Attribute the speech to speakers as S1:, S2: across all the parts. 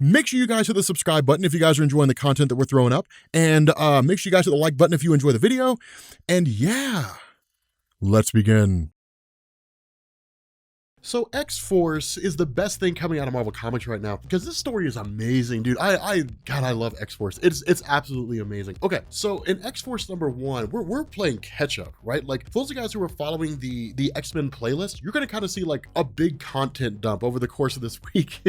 S1: Make sure you guys hit the subscribe button if you guys are enjoying the content that we're throwing up. And make sure you guys hit the like button if you enjoy the video. And yeah, let's begin. So X-Force is the best thing coming out of Marvel Comics right now because this story is amazing, dude. God, I love X-Force. It's absolutely amazing. Okay, so in X-Force #1, we're playing catch up, right? Like for those of you guys who are following the X-Men playlist, you're gonna kind of see like a big content dump over the course of this week,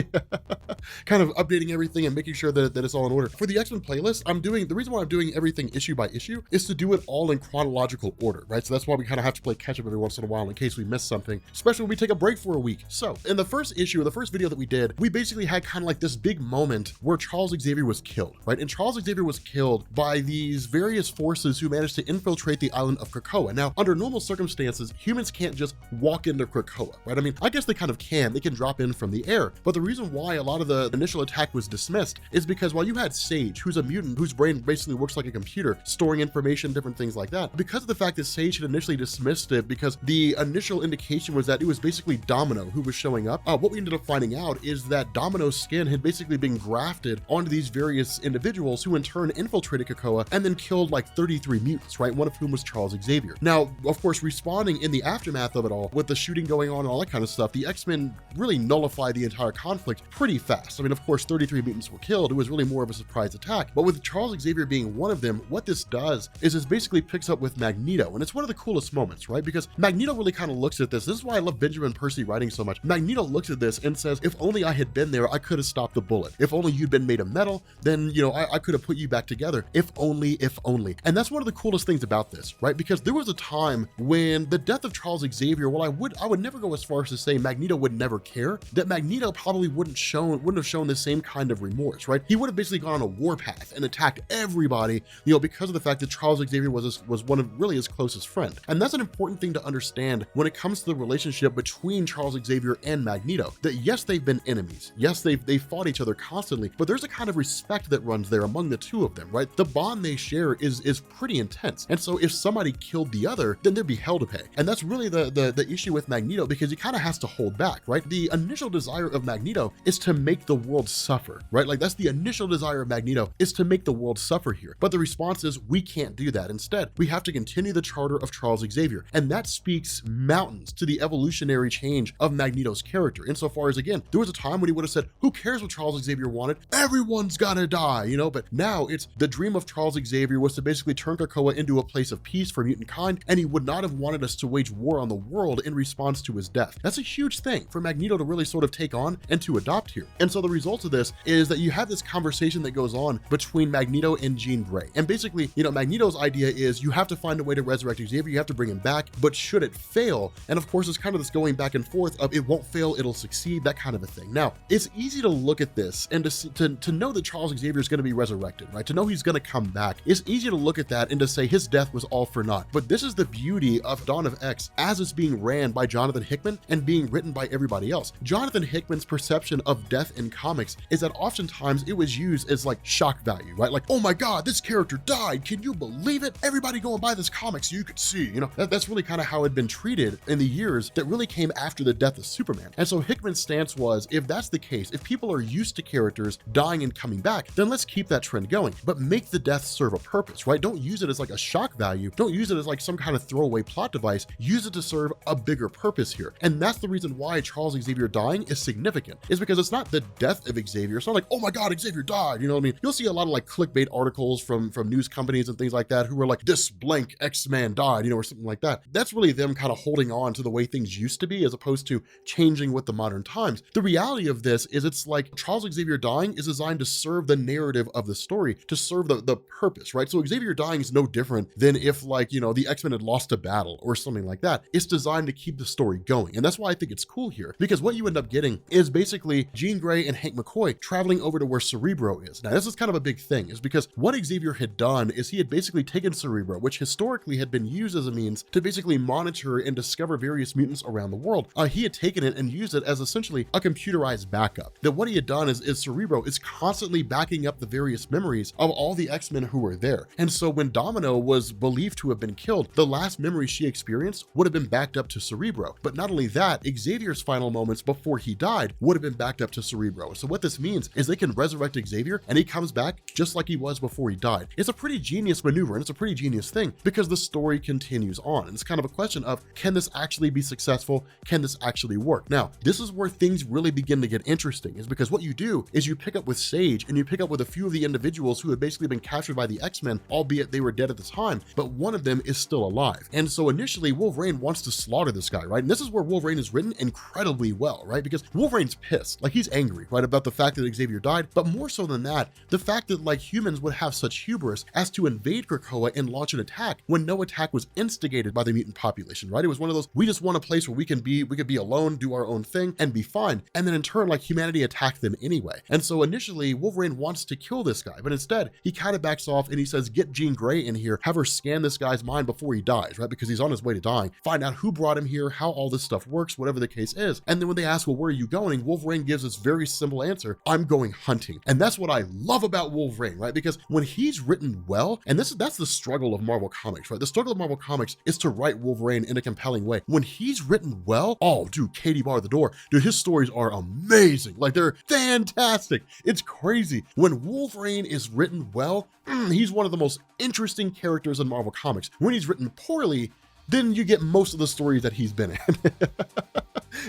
S1: kind of updating everything and making sure that it's all in order. For the X-Men playlist, the reason why I'm doing everything issue by issue is to do it all in chronological order, right? So that's why we kind of have to play catch up every once in a while in case we miss something, especially when we take a break for a week. So in the first issue, the first video that we did, we basically had kind of like this big moment where Charles Xavier was killed, right? And Charles Xavier was killed by these various forces who managed to infiltrate the island of Krakoa. Now, under normal circumstances, humans can't just walk into Krakoa, right? I mean, I guess they kind of can. They can drop in from the air. But the reason why a lot of the initial attack was dismissed is because while you had Sage, who's a mutant whose brain basically works like a computer, storing information, different things like that, because of the fact that Sage had initially dismissed it because the initial indication was that it was basically Domino who was showing up, what we ended up finding out is that Domino's skin had basically been grafted onto these various individuals who in turn infiltrated Krakoa and then killed like 33 mutants, right? One of whom was Charles Xavier. Now, of course, responding in the aftermath of it all, with the shooting going on and all that kind of stuff, the X-Men really nullified the entire conflict pretty fast. I mean, of course, 33 mutants were killed. It was really more of a surprise attack. But with Charles Xavier being one of them, what this does is it basically picks up with Magneto. And it's one of the coolest moments, right? Because Magneto really kind of looks at this. This is why I love Benjamin Percy writing so much. Magneto looks at this and says, if only I had been there, I could have stopped the bullet. If only you'd been made of metal, then, you know, I could have put you back together. If only, if only. And that's one of the coolest things about this, right? Because there was a time when the death of Charles Xavier, well, I would never go as far as to say Magneto would never care, that Magneto probably wouldn't have shown the same kind of remorse, right? He would have basically gone on a warpath and attacked everybody, you know, because of the fact that Charles Xavier was one of really his closest friends. And that's an important thing to understand when it comes to the relationship between Charles Xavier and Magneto, that yes, they've been enemies. Yes, they've fought each other constantly, but there's a kind of respect that runs there among the two of them, right? The bond they share is pretty intense. And so if somebody killed the other, then there'd be hell to pay. And that's really the issue with Magneto, because he kind of has to hold back, right? The initial desire of Magneto is to make the world suffer, right? Like that's the initial desire of Magneto, is to make the world suffer here. But the response is we can't do that. Instead, we have to continue the charter of Charles Xavier. And that speaks mountains to the evolutionary change of Magneto's character. Insofar as, again, there was a time when he would have said, who cares what Charles Xavier wanted? Everyone's gotta die, you know? But now it's the dream of Charles Xavier was to basically turn Krakoa into a place of peace for mutant kind, and he would not have wanted us to wage war on the world in response to his death. That's a huge thing for Magneto to really sort of take on and to adopt here. And so the result of this is that you have this conversation that goes on between Magneto and Jean Grey. And basically, you know, Magneto's idea is you have to find a way to resurrect Xavier, you have to bring him back, but should it fail? And of course, it's kind of this going back and forth of it won't fail, it'll succeed, that kind of a thing. Now, it's easy to look at this and to know that Charles Xavier is going to be resurrected, right? To know he's going to come back. It's easy to look at that and to say his death was all for naught. But this is the beauty of Dawn of X as it's being ran by Jonathan Hickman and being written by everybody else. Jonathan Hickman's perception of death in comics is that oftentimes it was used as like shock value, right? Like, oh my God, this character died. Can you believe it? Everybody go and buy this comic so you could see, you know, that's really kind of how it had been treated in the years that really came after the death of Superman. And so Hickman's stance was, if that's the case, if people are used to characters dying and coming back, then let's keep that trend going, but make the death serve a purpose, right? Don't use it as like a shock value. Don't use it as like some kind of throwaway plot device. Use it to serve a bigger purpose here. And that's the reason why Charles Xavier dying is significant, is because it's not the death of Xavier. It's not like, oh my God, Xavier died. You know what I mean? You'll see a lot of like clickbait articles from news companies and things like that who are like, this blank X-Man died, you know, or something like that. That's really them kind of holding on to the way things used to be as opposed to changing with the modern times. The reality of this is it's like Charles Xavier dying is designed to serve the narrative of the story, to serve the purpose, right? So Xavier dying is no different than if, like, you know, the X-Men had lost a battle or something like that. It's designed to keep the story going. And that's why I think it's cool here, because what you end up getting is basically Jean Grey and Hank McCoy traveling over to where Cerebro is. Now, this is kind of a big thing, is because what Xavier had done is he had basically taken Cerebro, which historically had been used as a means to basically monitor and discover various mutants around the world, he had taken it and used it as essentially a computerized backup. That what he had done is Cerebro is constantly backing up the various memories of all the X-Men who were there. And so when Domino was believed to have been killed, the last memory she experienced would have been backed up to Cerebro. But not only that, Xavier's final moments before he died would have been backed up to Cerebro. So what this means is they can resurrect Xavier and he comes back just like he was before he died. It's a pretty genius maneuver and it's a pretty genius thing because the story continues on. And it's kind of a question of, can this actually be successful? Can this actually work? Now, this is where things really begin to get interesting, is because what you do is you pick up with Sage and you pick up with a few of the individuals who had basically been captured by the X-Men, albeit they were dead at the time, but one of them is still alive. And so initially Wolverine wants to slaughter this guy, right? And this is where Wolverine is written incredibly well, right? Because Wolverine's pissed, like he's angry, right, about the fact that Xavier died, but more so than that, the fact that like humans would have such hubris as to invade Krakoa and launch an attack when no attack was instigated by the mutant population, right? It was one of those, we just want a place where we could be alone, do our own thing and be fine. And then in turn, like humanity attacked them anyway. And so initially Wolverine wants to kill this guy, but instead he kind of backs off and he says, get Jean Grey in here, have her scan this guy's mind before he dies, right? Because he's on his way to dying, find out who brought him here, how all this stuff works, whatever the case is. And then when they ask, well, where are you going? Wolverine gives this very simple answer, I'm going hunting. And that's what I love about Wolverine, right? Because when he's written well, and that's the struggle of Marvel Comics, right? The struggle of Marvel Comics is to write Wolverine in a compelling way. When he's written well, oh dude, Katie bar the door. Dude, his stories are amazing. Like they're fantastic. It's crazy. When Wolverine is written well, he's one of the most interesting characters in Marvel Comics. When he's written poorly, then you get most of the stories that he's been in.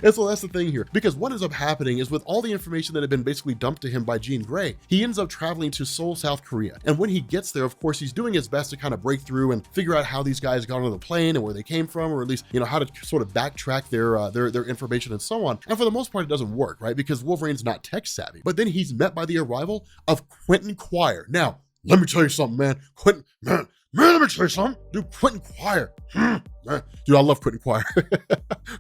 S1: And so that's the thing here, because what ends up happening is with all the information that had been basically dumped to him by Jean Grey, he ends up traveling to Seoul, South Korea. And when he gets there, of course, he's doing his best to kind of break through and figure out how these guys got on the plane and where they came from, or at least, you know, how to sort of backtrack their information and so on. And for the most part, it doesn't work, right? Because Wolverine's not tech savvy. But then he's met by the arrival of Quentin Quire. Now, let me tell you something, man. Man, let me tell you something. Dude, Quentin Quire. Dude, I love Quentin Quire.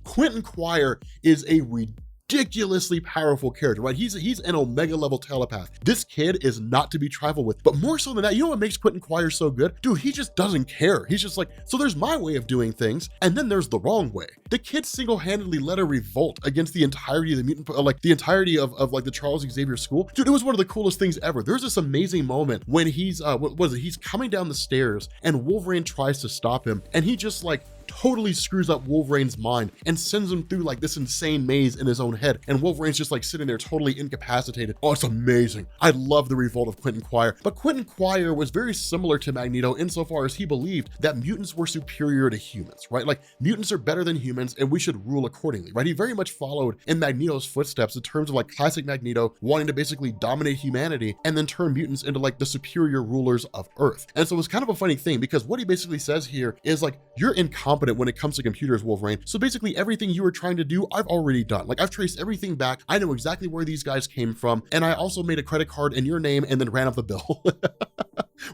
S1: Quentin Quire is a ridiculously powerful character, right? He's an Omega level telepath. This kid is not to be trifled with. But more so than that, you know what makes Quentin Quire so good? Dude, he just doesn't care. He's just like, so there's my way of doing things, and then there's the wrong way. The kid single-handedly led a revolt against the entirety of the mutant, like the entirety of like the Charles Xavier school. Dude, it was one of the coolest things ever. There's this amazing moment when he's he's coming down the stairs and Wolverine tries to stop him, and he just like totally screws up Wolverine's mind and sends him through like this insane maze in his own head. And Wolverine's just like sitting there totally incapacitated. Oh, it's amazing. I love the revolt of Quentin Quire. But Quentin Quire was very similar to Magneto insofar as he believed that mutants were superior to humans, right? Like mutants are better than humans and we should rule accordingly, right? He very much followed in Magneto's footsteps in terms of like classic Magneto wanting to basically dominate humanity and then turn mutants into like the superior rulers of Earth. And so it's kind of a funny thing because what he basically says here is like, you're incompetent when it comes to computers, Wolverine. So basically everything you were trying to do, I've already done. Like I've traced everything back. I know exactly where these guys came from. And I also made a credit card in your name and then ran up the bill.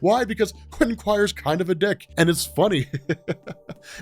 S1: Why? Because Quentin Quire's kind of a dick and it's funny.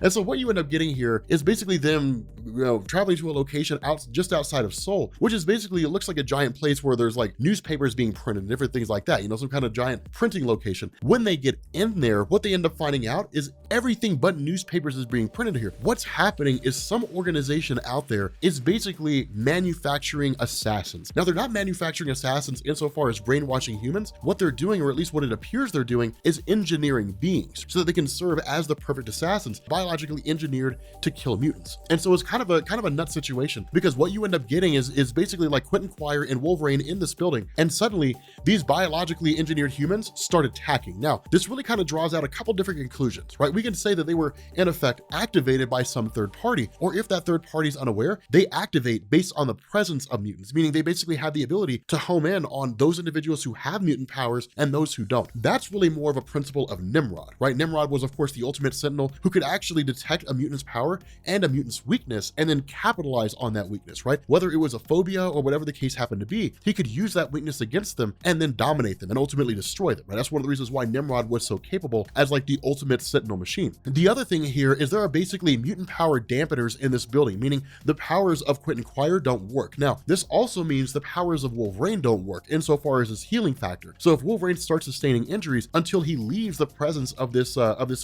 S1: And so what you end up getting here is basically them, you know, traveling to a location just outside of Seoul, which is basically, it looks like a giant place where there's like newspapers being printed and different things like that, you know, some kind of giant printing location. When they get in there, what they end up finding out is everything but newspapers is being printed here. What's happening is some organization out there is basically manufacturing assassins. Now, they're not manufacturing assassins insofar as brainwashing humans. What they're doing, or at least what it appears they're doing, is engineering beings so that they can serve as the perfect assassins, biologically engineered to kill mutants. And so it's kind of a nut situation, because what you end up getting is basically like Quentin Quire and Wolverine in this building, and suddenly these biologically engineered humans start attacking. Now, this really kind of draws out a couple different conclusions, right? We can say that they were in effect activated by some third party, or if that third party is unaware, they activate based on the presence of mutants, meaning they basically have the ability to home in on those individuals who have mutant powers and those who don't. That's really more of a principle of Nimrod, right? Nimrod was of course the ultimate sentinel who could actually detect a mutant's power and a mutant's weakness and then capitalize on that weakness, right? Whether it was a phobia or whatever the case happened to be, he could use that weakness against them and then dominate them and ultimately destroy them, right? That's one of the reasons why Nimrod was so capable as like the ultimate sentinel machine. The other thing here is there are basically mutant power dampeners in this building, meaning the powers of Quentin Quire don't work. Now, this also means the powers of Wolverine don't work insofar as his healing factor. So if Wolverine starts sustaining injuries until he leaves the presence of this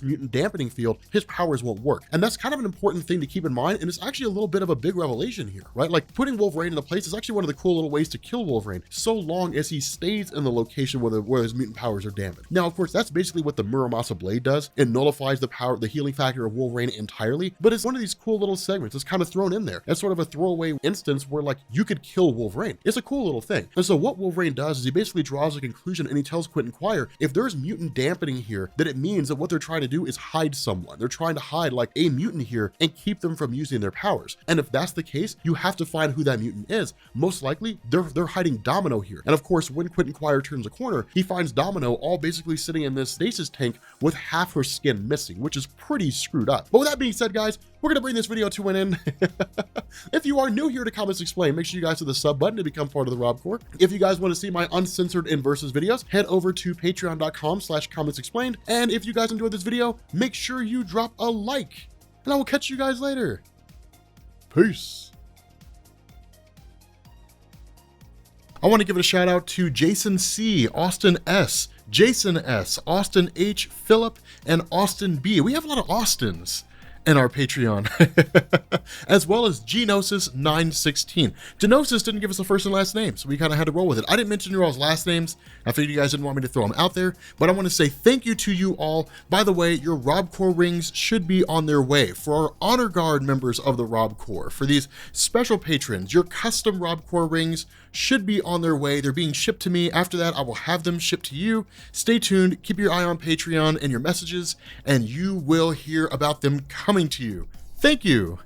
S1: mutant dampening field, his powers won't work. And that's kind of an important thing to keep in mind, and it's actually a little bit of a big revelation here, right? Like putting Wolverine in a place is actually one of the cool little ways to kill Wolverine, so long as he stays in the location where his mutant powers are damaged. Now, of course, that's basically what the Muramasa blade does. It nullifies the healing factor of Wolverine entirely, but it's one of these cool little segments that's kind of thrown in there. It's sort of a throwaway instance where like you could kill Wolverine. It's a cool little thing. And so what Wolverine does is he basically draws a conclusion and he tells Quentin Quire, if there's mutant dampening here, that it means that what they're trying to do is hide someone. They're trying to hide like a mutant here and keep them from using their powers. And if that's the case, you have to find who that mutant is. Most likely they're hiding Domino here. And of course, when Quentin Quire turns a corner, he finds Domino all basically sitting in this stasis tank with half her skin missing, which is pretty screwed up. But with that being said, guys, we're gonna bring this video to an end. If you are new here to Comics Explained, make sure you guys hit the sub button to become part of the Rob Corps. If you guys want to see my uncensored Inversus videos, head over to patreon.com/Comics Explained. And if you guys enjoyed this video, make sure you drop a like. And I will catch you guys later. Peace. I want to give a shout out to Jason C, Austin S, Jason S, Austin H, Philip, and Austin B. We have a lot of Austins in our Patreon, as well as Genosis916. Genosis didn't give us a first and last name, so we kind of had to roll with it. I didn't mention your all's last names. I figured you guys didn't want me to throw them out there, but I want to say thank you to you all. By the way, your Rob Corps rings should be on their way. For our Honor Guard members of the Rob Corps, for these special patrons, your custom Rob Corps rings should be on their way. They're being shipped to me. After that, I will have them shipped to you. Stay tuned, keep your eye on Patreon and your messages, and you will hear about them coming to you. Thank you.